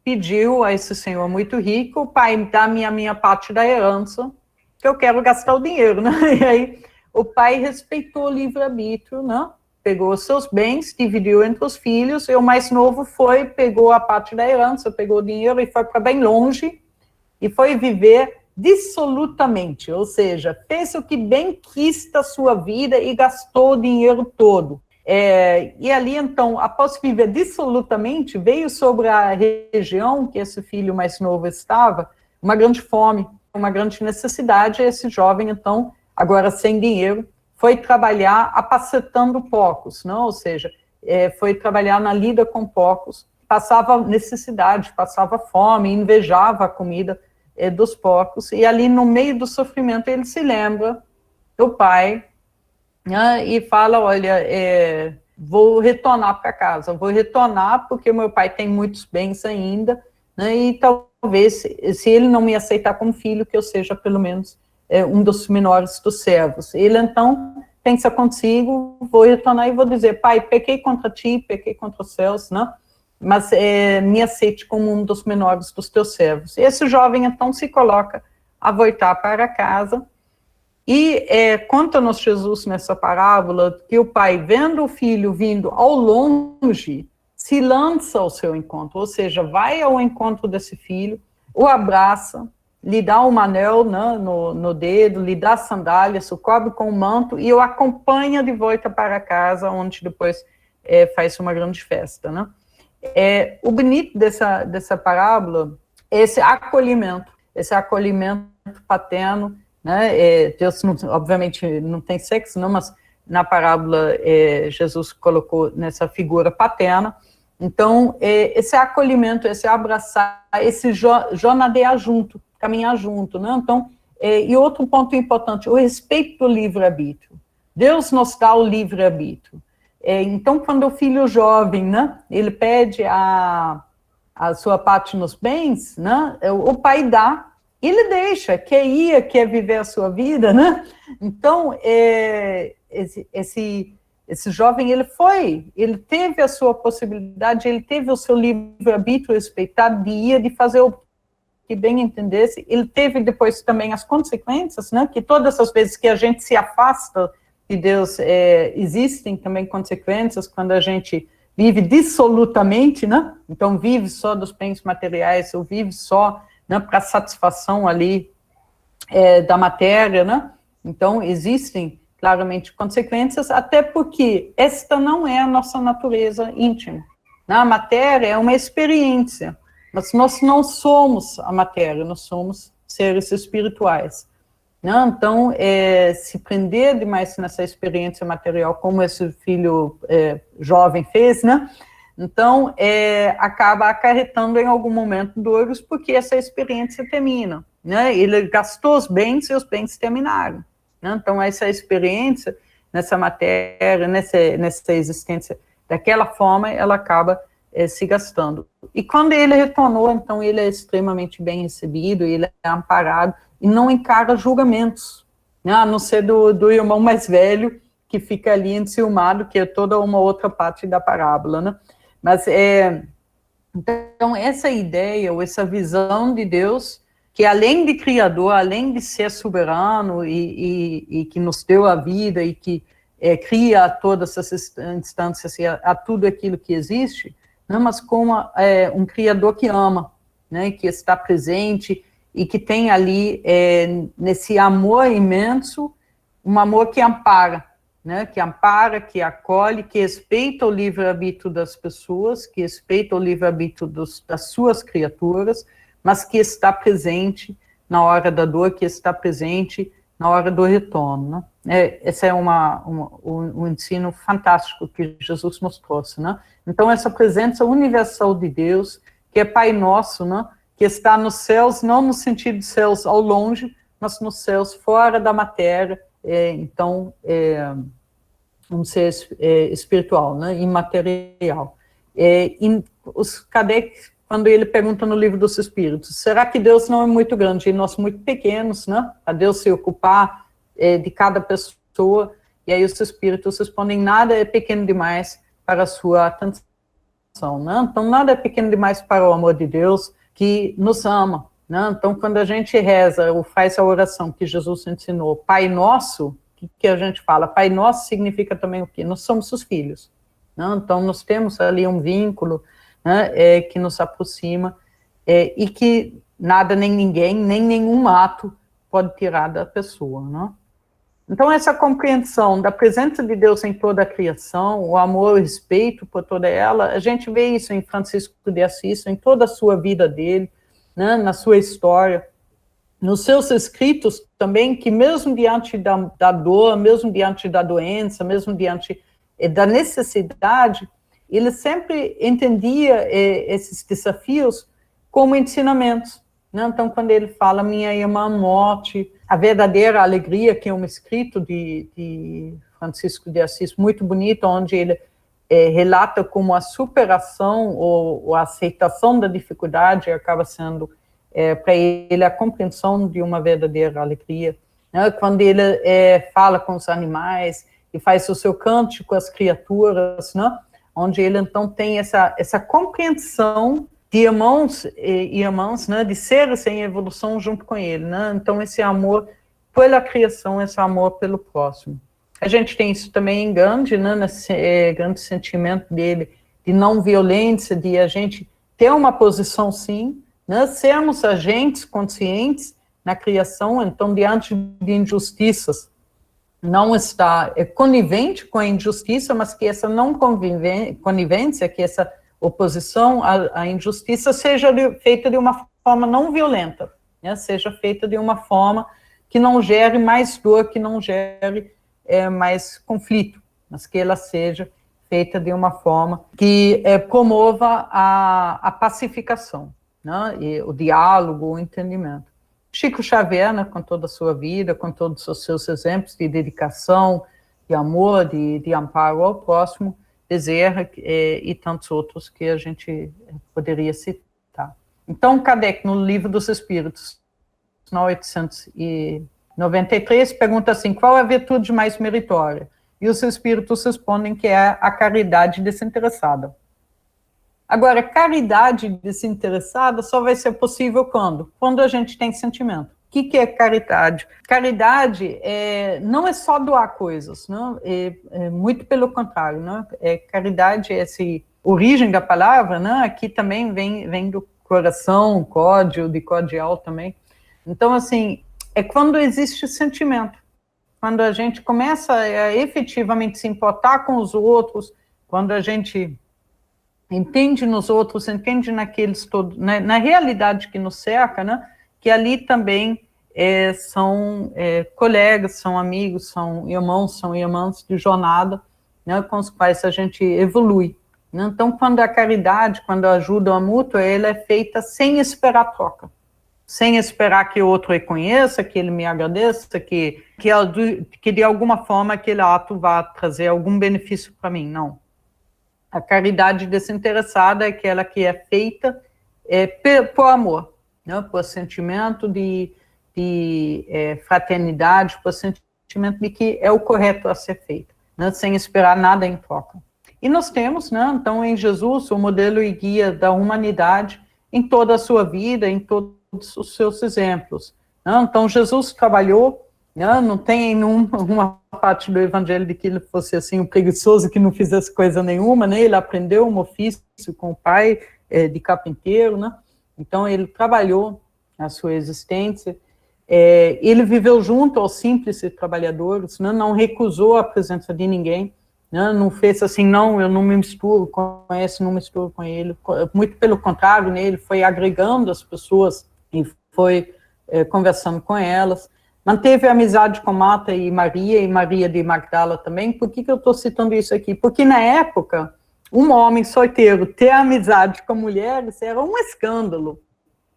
pediu a esse senhor muito rico: pai, dá-me a minha parte da herança, que eu quero gastar o dinheiro, né? E aí o pai respeitou o livre-arbítrio, né? Pegou os seus bens, dividiu entre os filhos, e o mais novo pegou a parte da herança, pegou o dinheiro e foi para bem longe, e foi viver dissolutamente, ou seja, fez o que bem quis da sua vida e gastou o dinheiro todo. E ali, então, após viver dissolutamente, veio sobre a região que esse filho mais novo estava uma grande fome, uma grande necessidade. Esse jovem, então, agora sem dinheiro, foi trabalhar apacetando porcos, não? Ou seja, foi trabalhar na lida com porcos, passava necessidade, passava fome, invejava a comida dos porcos, e ali no meio do sofrimento ele se lembra do pai, né, e fala: olha, vou retornar para casa, vou retornar porque meu pai tem muitos bens ainda, né, e talvez, se ele não me aceitar como filho, que eu seja pelo menos um dos menores dos servos. Ele então pensa consigo: vou retornar e vou dizer: pai, pequei contra ti, pequei contra os céus, né, mas me aceite como um dos menores dos teus servos. Esse jovem então se coloca a voltar para casa. E conta-nos Jesus nessa parábola que o pai, vendo o filho vindo ao longe, se lança ao seu encontro, ou seja, vai ao encontro desse filho, o abraça, lhe dá um anel, né, no dedo, lhe dá sandálias, o cobre com o manto e o acompanha de volta para casa, onde depois faz uma grande festa, né? O bonito dessa parábola é esse acolhimento paterno, né? Deus, obviamente, não tem sexo, não, mas na parábola Jesus colocou nessa figura paterna. Então, esse acolhimento, esse abraçar, esse jornadear junto, caminhar junto, né? Então, e outro ponto importante, o respeito do livre-arbítrio. Deus nos dá o livre-arbítrio. Então, quando o filho jovem, né, ele pede a sua parte nos bens, né, o pai dá, ele deixa, quer ir, quer viver a sua vida, né? Então, esse jovem, ele teve a sua possibilidade, ele teve o seu livre-arbítrio respeitado de ir, de fazer o que bem entendesse. Ele teve depois também as consequências, né? Que todas as vezes que a gente se afasta de Deus, existem também consequências quando a gente vive dissolutamente, né? Então, vive só dos bens materiais, ou vive só, né, para satisfação ali da matéria, né? Então, existem claramente consequências, até porque esta não é a nossa natureza íntima. A matéria é uma experiência, mas nós não somos a matéria, nós somos seres espirituais. né? Então, se prender demais nessa experiência material, como esse filho jovem fez, né? Então, acaba acarretando em algum momento dores, porque essa experiência termina, né? Ele gastou os bens e os bens terminaram, né? Então, essa experiência nessa matéria, nessa existência daquela forma, ela acaba se gastando. E quando ele retornou, então, ele é extremamente bem recebido, ele é amparado, e não encara julgamentos, né? A não ser do irmão mais velho, que fica ali enciumado, que é toda uma outra parte da parábola, né? Mas, então, essa ideia, ou essa visão de Deus, que além de criador, além de ser soberano e que nos deu a vida e que cria todas essas instâncias e a tudo aquilo que existe, né, mas como um criador que ama, né, que está presente e que tem ali, nesse amor imenso, um amor que ampara, né, que acolhe, que respeita o livre-arbítrio das pessoas, que respeita o livre-arbítrio das suas criaturas, mas que está presente na hora da dor, que está presente na hora do retorno, né? Esse é um ensino fantástico que Jesus nos trouxe, né? Então, essa presença universal de Deus, que é Pai Nosso, né, que está nos céus, não no sentido de céus ao longe, mas nos céus fora da matéria, então, vamos ser espiritual, né, imaterial. E os Kardec, quando ele pergunta no Livro dos Espíritos, será que Deus não é muito grande e nós muito pequenos, né, a Deus se ocupar de cada pessoa? E aí os Espíritos respondem, nada é pequeno demais para a sua atenção, né? Então, nada é pequeno demais para o amor de Deus, que nos ama, né? Então, quando a gente reza ou faz a oração que Jesus ensinou, Pai Nosso, que a gente fala, Pai Nosso significa também o quê? Nós somos os filhos, né? Então, nós temos ali um vínculo, né, que nos aproxima, e que nada, nem ninguém, nem nenhum ato pode tirar da pessoa, né? Então, essa compreensão da presença de Deus em toda a criação, o amor, o respeito por toda ela, a gente vê isso em Francisco de Assis, em toda a sua vida dele, né, na sua história, nos seus escritos também, que mesmo diante da dor, mesmo diante da doença, mesmo diante da necessidade, ele sempre entendia esses desafios como ensinamentos, né? Então, quando ele fala, minha irmã morte, a verdadeira alegria, que é um escrito de Francisco de Assis, muito bonito, onde ele relata como a superação ou a aceitação da dificuldade acaba sendo, para ele, a compreensão de uma verdadeira alegria, né? Quando ele fala com os animais e faz o seu cântico às criaturas, né? Onde ele, então, tem essa compreensão de irmãos e irmãs, né, de seres em evolução junto com ele, né? Então, esse amor pela criação, esse amor pelo próximo. A gente tem isso também em Gandhi, né, nesse grande sentimento dele de não violência, de a gente ter uma posição, sim, né, sermos agentes conscientes na criação, então, diante de injustiças, não está conivente com a injustiça, mas que essa não conivência, que essa oposição à injustiça seja feita de uma forma não violenta, né? Seja feita de uma forma que não gere mais dor, que não gere mais conflito, mas que ela seja feita de uma forma que promova a pacificação, né? E o diálogo, o entendimento. Chico Xavier, né, com toda a sua vida, com todos os seus exemplos de dedicação, de amor, de amparo ao próximo, Bezerra e tantos outros que a gente poderia citar. Então, Kardec, no Livro dos Espíritos, 893, pergunta assim, qual é a virtude mais meritória? E os Espíritos respondem que é a caridade desinteressada. Agora, caridade desinteressada só vai ser possível quando? Quando a gente tem sentimento. O que é caridade? Caridade não é só doar coisas, não? Muito pelo contrário, né? Caridade é essa origem da palavra, né? Aqui também vem do coração, códio, de cordial também. Então, assim, é quando existe sentimento, quando a gente começa a efetivamente se importar com os outros, quando a gente entende nos outros, entende naqueles todos, na realidade que nos cerca, né? Que ali também são colegas, são amigos, são irmãs de jornada, né, com os quais a gente evolui. Né? Então, quando a caridade, quando a ajuda mútua, ela é feita sem esperar troca, sem esperar que o outro reconheça, que ele me agradeça, que de alguma forma aquele ato vá trazer algum benefício para mim, não. A caridade desinteressada é aquela que é feita por amor, né? Por sentimento de fraternidade, por sentimento de que é o correto a ser feito, né? Sem esperar nada em troca. E nós temos, né, então, em Jesus, o modelo e guia da humanidade em toda a sua vida, em todos os seus exemplos. Né? Então, Jesus trabalhou, né, não tem uma parte do evangelho de que ele fosse assim, um preguiçoso que não fizesse coisa nenhuma, né? Ele aprendeu um ofício com o pai de carpinteiro, né? Então, ele trabalhou a sua existência, ele viveu junto aos simples trabalhadores, né? Não recusou a presença de ninguém, não fez assim, não, eu não me misturo com esse, não me misturo com ele, muito pelo contrário, né, ele foi agregando as pessoas e foi conversando com elas, manteve a amizade com Marta e Maria de Magdala também. Por que eu estou citando isso aqui? Porque na época, um homem solteiro ter amizade com mulheres era um escândalo,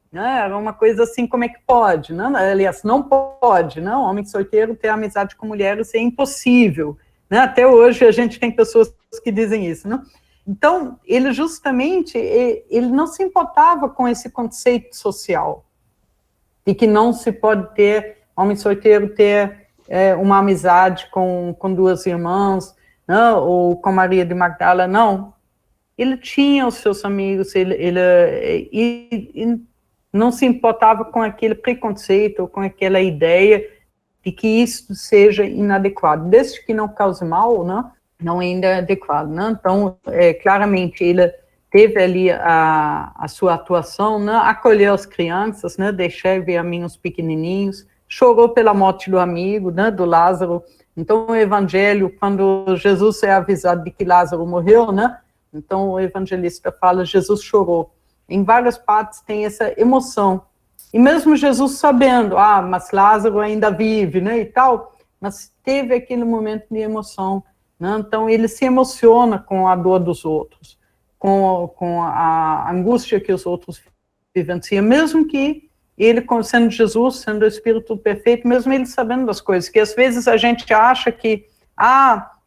né? Era uma coisa assim, como é que pode? Né? Aliás, não pode, não, homem solteiro ter amizade com mulheres é impossível. Né? Até hoje a gente tem pessoas que dizem isso, né? Então, ele justamente, ele não se importava com esse conceito social, de que não se pode ter, homem solteiro ter uma amizade com duas irmãs, né? Ou com Maria de Magdala, não. Ele tinha os seus amigos, ele não se importava com aquele preconceito, ou com aquela ideia de que isso seja inadequado, desde que não cause mal, né, não ainda é adequado, né? Então, claramente, ele teve ali a sua atuação, né, acolheu as crianças, né, deixar ver a mim os pequenininhos, chorou pela morte do amigo, né, do Lázaro. Então, o evangelho, quando Jesus é avisado de que Lázaro morreu, né, então o evangelista fala, Jesus chorou. Em várias partes tem essa emoção. E mesmo Jesus sabendo, mas Lázaro ainda vive, né, e tal, mas teve aquele momento de emoção, né? Então ele se emociona com a dor dos outros, com a angústia que os outros vivenciam, mesmo que ele, sendo Jesus, sendo o Espírito perfeito, mesmo ele sabendo das coisas, que às vezes a gente acha que,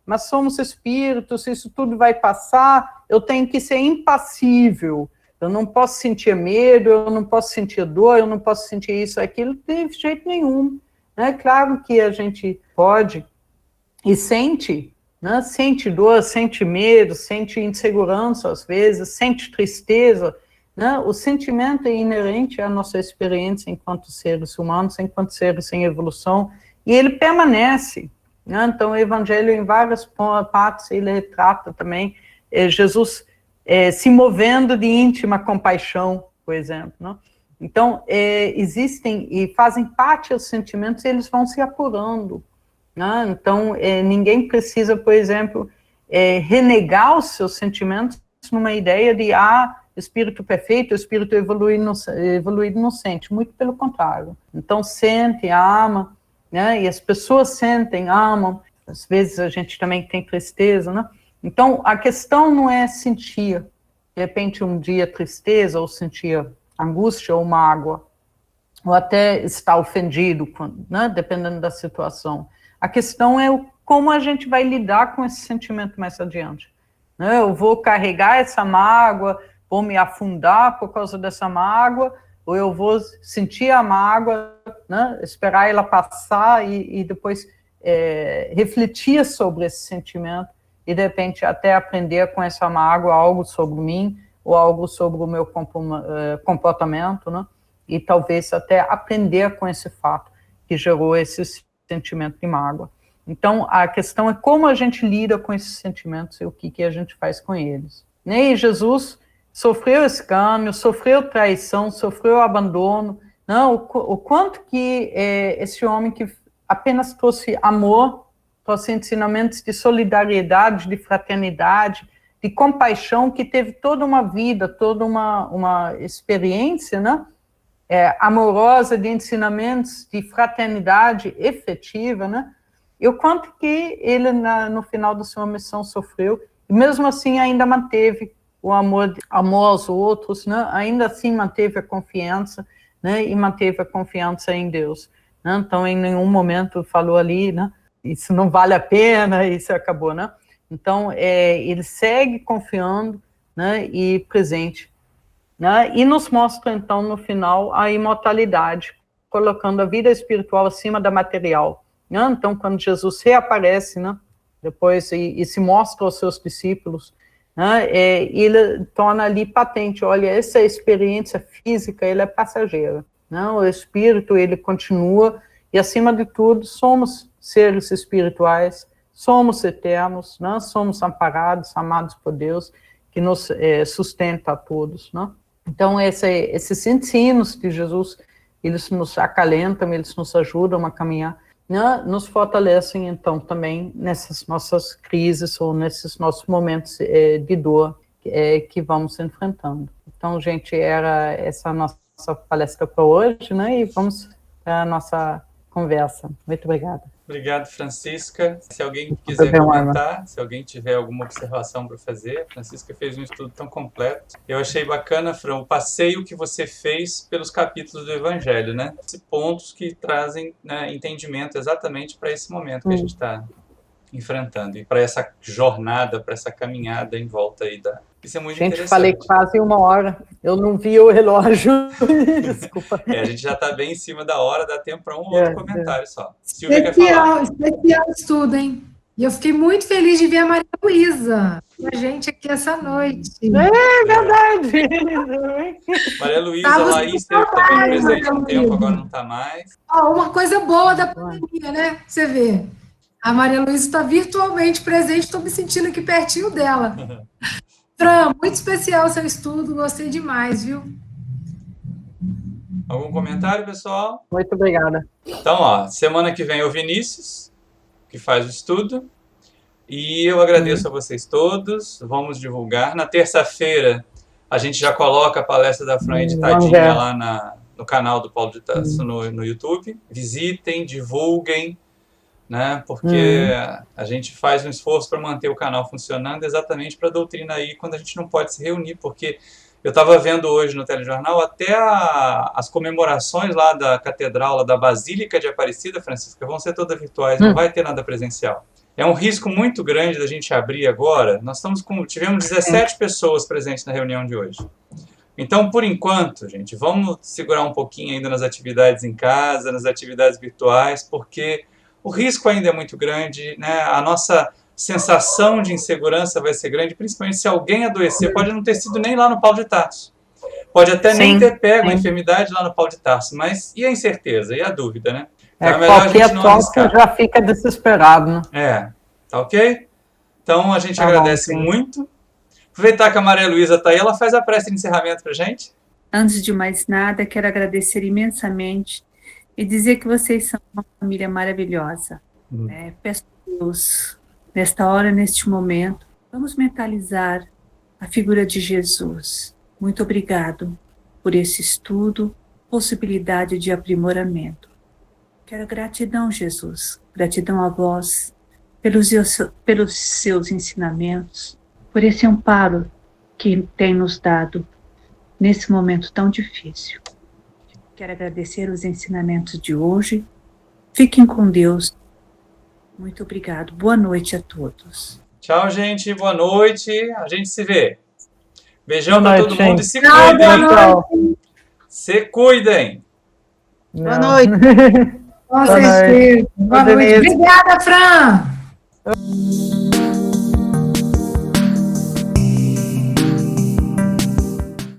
mas somos espíritos, isso tudo vai passar, eu tenho que ser impassível, eu não posso sentir medo, eu não posso sentir dor, eu não posso sentir isso, aquilo, de jeito nenhum. É claro que a gente pode e sente, né? Sente dor, sente medo, sente insegurança às vezes, sente tristeza, né? O sentimento é inerente à nossa experiência enquanto seres humanos, enquanto seres em evolução, e ele permanece. Né? Então, o Evangelho, em várias partes, ele retrata também Jesus se movendo de íntima compaixão, por exemplo, né? Então, existem e fazem parte dos sentimentos, e eles vão se apurando, né? Então, ninguém precisa, por exemplo, renegar os seus sentimentos numa ideia de, espírito perfeito, espírito evoluído não sente, muito pelo contrário. Então, sente, ama, né? E as pessoas sentem, amam, às vezes a gente também tem tristeza, né? Então, a questão não é sentir, de repente, um dia tristeza, ou sentir angústia ou mágoa, ou até estar ofendido, né, dependendo da situação. A questão é como a gente vai lidar com esse sentimento mais adiante. Né? Eu vou carregar essa mágoa, vou me afundar por causa dessa mágoa, ou eu vou sentir a mágoa, né, esperar ela passar e depois refletir sobre esse sentimento, e de repente até aprender com essa mágoa algo sobre mim, ou algo sobre o meu comportamento, né? E talvez até aprender com esse fato que gerou esse sentimento de mágoa. Então, a questão é como a gente lida com esses sentimentos e o que a gente faz com eles. E Jesus sofreu escárnio, sofreu traição, sofreu abandono, não? O quanto que esse homem que apenas trouxe amor, trouxe ensinamentos de solidariedade, de fraternidade, de compaixão, que teve toda uma vida, toda uma experiência, né? amorosa, de ensinamentos de fraternidade efetiva, né? E o quanto que ele, no final da sua missão, sofreu, e mesmo assim ainda manteve o amor aos outros, né? Ainda assim manteve a confiança, né? E manteve a confiança em Deus. Né? Então, em nenhum momento falou ali, né? Isso não vale a pena, isso acabou, né? Então, ele segue confiando, né? E presente. Né? E nos mostra, então, no final, a imortalidade, colocando a vida espiritual acima da material. Né? Então, quando Jesus reaparece, né, depois e se mostra aos seus discípulos, né, ele torna ali patente, olha, essa experiência física, ele é passageira. Né? O espírito, ele continua, e acima de tudo, somos seres espirituais, somos eternos, né? Somos amparados, amados por Deus, que nos sustenta a todos. Né? Então, esses ensinos de Jesus, eles nos acalentam, eles nos ajudam a caminhar, né, nos fortalecem, então, também nessas nossas crises ou nesses nossos momentos de dor que vamos enfrentando. Então, gente, era essa a nossa palestra para hoje, né, e vamos para a nossa conversa. Muito obrigada. Obrigado, Francisca. Se alguém quiser comentar, se alguém tiver alguma observação para fazer, a Francisca fez um estudo tão completo. Eu achei bacana, Fran, o passeio que você fez pelos capítulos do Evangelho, né? Pontos que trazem, né, entendimento exatamente para esse momento que a gente está enfrentando e para essa jornada, para essa caminhada em volta aí da... Isso é muito interessante. Falei quase 1 hora, eu não vi o relógio. Desculpa. A gente já está bem em cima da hora, dá tempo para um outro comentário só. Silvia quer falar. Especial estudo, hein? E eu fiquei muito feliz de ver a Maria Luísa com a gente aqui essa noite. É verdade. Maria Luísa, a Laís esteve também presente um tempo, agora não está mais. Uma coisa boa da pandemia, né? Você vê. A Maria Luísa está virtualmente presente, estou me sentindo aqui pertinho dela. Fran, muito especial o seu estudo, gostei demais, viu? Algum comentário, pessoal? Muito obrigada. Então, semana que vem é o Vinícius, que faz o estudo, e eu agradeço a vocês todos, vamos divulgar. Na terça-feira, a gente já coloca a palestra da Fran editadinha lá no canal do Paulo de Tarso no YouTube. Visitem, divulguem, né? Porque a gente faz um esforço para manter o canal funcionando exatamente para a doutrina aí, quando a gente não pode se reunir, porque eu estava vendo hoje no telejornal até as comemorações lá da catedral, lá da Basílica de Aparecida, Francisca, vão ser todas virtuais, não vai ter nada presencial. É um risco muito grande da gente abrir agora. Nós tivemos 17 pessoas presentes na reunião de hoje. Então, por enquanto, gente, vamos segurar um pouquinho ainda nas atividades em casa, nas atividades virtuais, porque o risco ainda é muito grande, né? A nossa sensação de insegurança vai ser grande, principalmente se alguém adoecer. Pode não ter sido nem lá no Paulo de Tarso. Pode até nem ter pego a enfermidade lá no Paulo de Tarso, mas e a incerteza, e a dúvida, né? Então é melhor a gente não arriscar. Já fica desesperado, né? Tá ok? Então a gente agradece muito. Aproveitar que a Maria Luísa está aí, ela faz a prece de encerramento para a gente. Antes de mais nada, quero agradecer imensamente e dizer que vocês são uma família maravilhosa. Peço a Deus, nesta hora, neste momento, vamos mentalizar a figura de Jesus. Muito obrigado por esse estudo, possibilidade de aprimoramento. Quero gratidão, Jesus, gratidão a vós, pelos seus ensinamentos, por esse amparo que tem nos dado nesse momento tão difícil. Quero agradecer os ensinamentos de hoje. Fiquem com Deus. Muito obrigado. Boa noite a todos. Tchau, gente. Boa noite. A gente se vê. Beijão para todo mundo e se cuidem. Se cuidem. Boa noite. Boa noite. Obrigada, Fran.